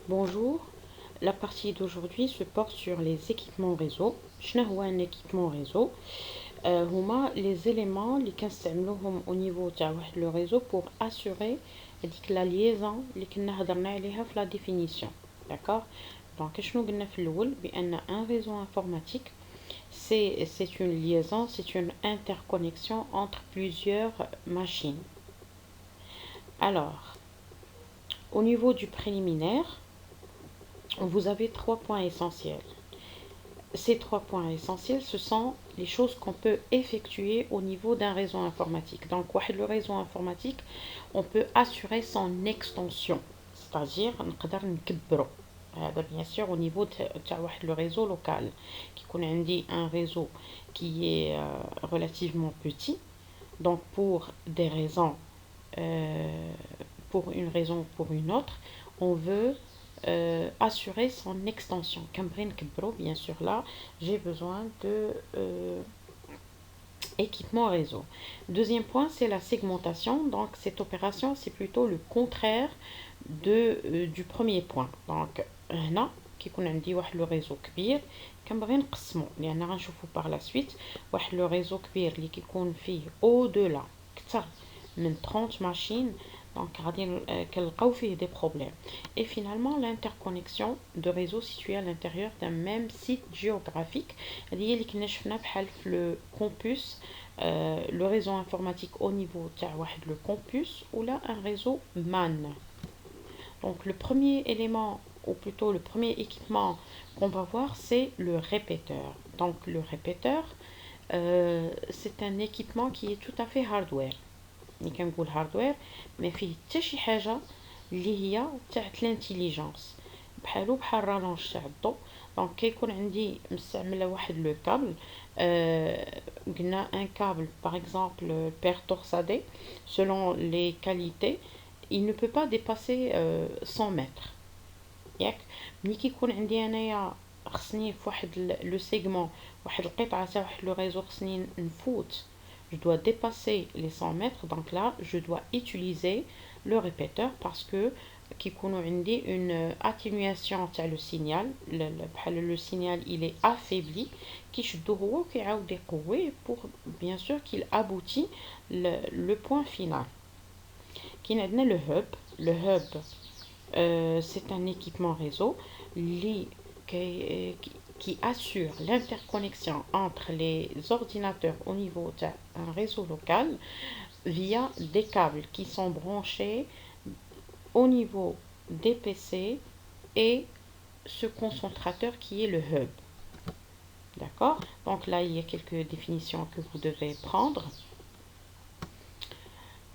Bonjour, la partie d'aujourd'hui se porte sur les équipements réseau. شنو هو un équipement réseau? هما les éléments اللي كنستعملوهم au niveau تاع واحد le réseau pour assurer ديك la liaison اللي كنا هضرنا عليها في la définition. D'accord? Donc شنو قلنا في الأول بأن un réseau informatique c'est une liaison, c'est une interconnexion entre plusieurs machines. Alors, au niveau du préliminaire, vous avez trois points essentiels. Ces trois points essentiels, ce sont les choses qu'on peut effectuer au niveau d'un réseau informatique. Donc, le réseau informatique, on peut assurer son extension, c'est-à-dire, bien sûr, au niveau de le réseau local, qui connaît un réseau qui est relativement petit. Donc, pour une raison ou pour une autre, on veut assurer son extension. Bien sûr, là, j'ai besoin de équipement réseau. Deuxième point, c'est la segmentation. Donc, cette opération, c'est plutôt le contraire du premier point. Donc, هنا كيكون عندي واحد لو ريزو كبير كنبغي نقسمو لان غنشوفو par la suite واحد لو ريزو كبير اللي كيكون فيه او دولا كتر من 30 ماشين donc غادي كنلقاو فيه des problèmes. Et finalement l'interconnexion de réseaux situés à l'intérieur d'un même site géographique هي اللي كنا شفنا بحال في le campus le réseau informatique au niveau تاع واحد le campus ou là un réseau MAN. Donc le premier élément, ou plutôt le premier équipement qu'on va voir, c'est le répéteur. Donc le répéteur, c'est un équipement qui est tout à fait hardware. ملي كنقول hardware ما فيه حتى شي حاجه اللي هي تاعت الانتيليجنس بحالو بحال رالونج تاع الضو. دونك كيكون عندي مستعمله واحد لو كابل قلنا ان كابل باغ اكزومبل بير تورسادي selon les qualités il ne peut pas dépasser 100 mètres. ياك ملي كيكون عندي انايا خصني في واحد لو سيغمون واحد القطعه تاع واحد لو ريزو خصني نفوت je dois dépasser les 100 mètres, donc là je dois utiliser le répéteur parce que كيكونوا عندي une atténuation تاع le signal بحال le signal il est affaibli كيشدو هو وكيعاود يقويه pour bien sûr qu'il aboutit le point final. كاين عندنا le hub. Le hub c'est un équipement réseau qui assure l'interconnexion entre les ordinateurs au niveau d'un réseau local via des câbles qui sont branchés au niveau des PC et ce concentrateur qui est le hub. D'accord? Donc là, il y a quelques définitions que vous devez prendre.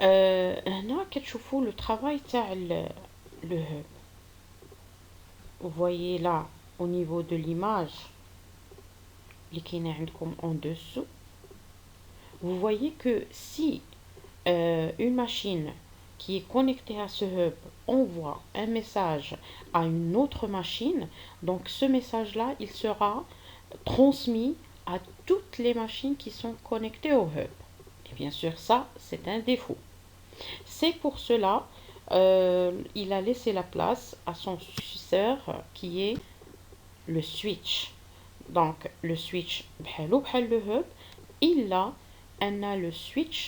هنا كتشوفوا le travail تاع le hub. Vous voyez là au niveau de l'image اللي كاينه عندكم en dessous. Vous voyez que si une machine qui est connectée à ce hub envoie un message à une autre machine, donc ce message-là, il sera transmis à toutes les machines qui sont connectées au hub. Et bien sûr, ça, c'est un défaut. C'est pour cela il a laissé la place à son successeur qui est le switch. Donc le switch بحالو بحال le hub, le switch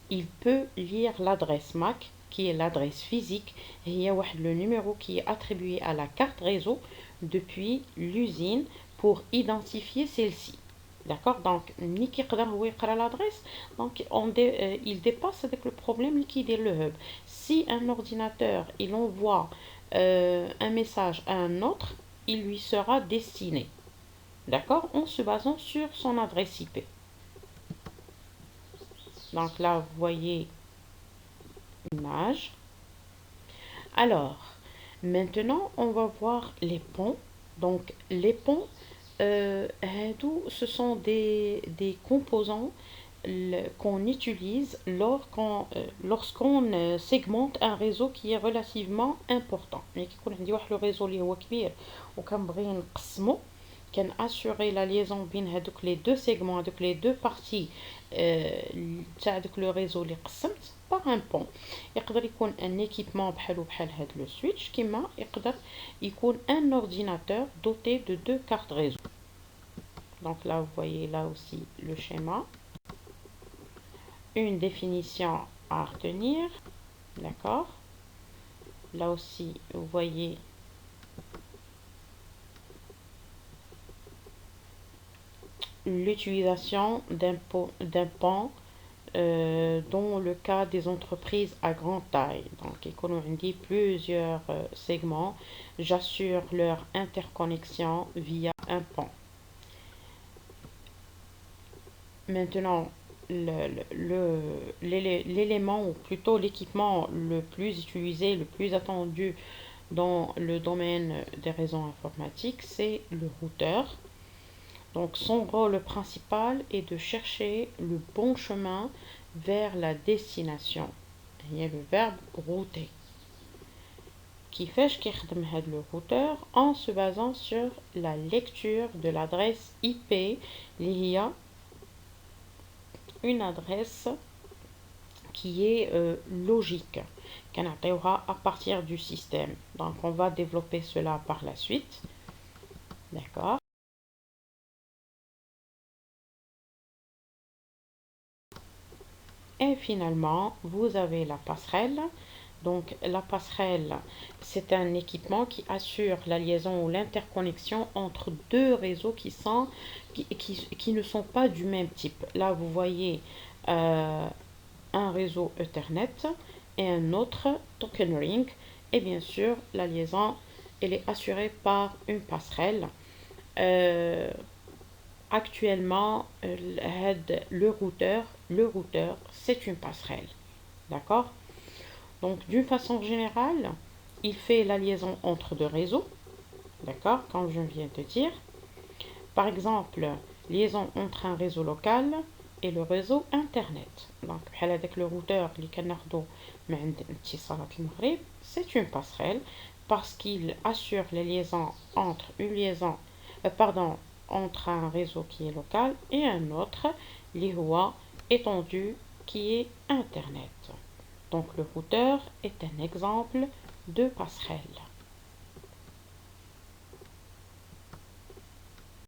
il peut lire l'adresse MAC qui est l'adresse physique, هي واحد le numéro qui est attribué à la carte réseau depuis l'usine pour identifier celle-ci. D'accord? Donc ملي كيقدر هو يقرا l'adresse, donc il dépasse avec le problème qui est le hub. Si un ordinateur il envoie un message à un autre, il lui sera destiné. D'accord? En se basant sur son adresse IP. Donc là, vous voyez l'image. Alors, maintenant, on va voir les ponts. Donc, les ponts, ce sont des composants qu'on utilise lorsqu'on segmente un réseau qui est relativement important. Mais كيكون عندي واحد le réseau اللي هو كبير وكنبغي نقسمو كان assurer la liaison بين هذوك les deux segments هذوك les deux parties تاع داك le réseau اللي قسمت. par un pont. يقدر يكون un équipement بحال هاد le switch كيما يقدر يكون un ordinateur doté de deux cartes réseau. Donc là vous voyez là aussi le schéma, une définition à retenir, d'accord. Là aussi vous voyez l'utilisation d'un pont dans le cas des entreprises à grande taille. Donc, on dit plusieurs segments, j'assure leur interconnexion via un pont. Maintenant, l'élément, ou plutôt l'équipement le plus utilisé, le plus attendu dans le domaine des réseaux informatiques, c'est le routeur. Donc son rôle principal est de chercher le bon chemin vers la destination. Il y a le verbe router. Qui fait le routeur en se basant sur la lecture de l'adresse IP. Il y a une adresse qui est logique, qu'on aura à partir du système. Donc on va développer cela par la suite. D'accord. Et finalement, vous avez la passerelle. Donc la passerelle, c'est un équipement qui assure la liaison ou l'interconnexion entre deux réseaux qui ne sont pas du même type. Là, vous voyez un réseau Ethernet et un autre Token Ring. Et bien sûr, la liaison, elle est assurée par une passerelle. Actuellement, le routeur, c'est une passerelle. D'accord. Donc, d'une façon générale, il fait la liaison entre deux réseaux, d'accord, comme je viens de dire. Par exemple, liaison entre un réseau local et le réseau Internet. Donc, avec le routeur, c'est une passerelle parce qu'il assure les liaisons entre entre un réseau qui est local et un autre, l'IHOA étendu qui est Internet. Donc le routeur est un exemple de passerelle.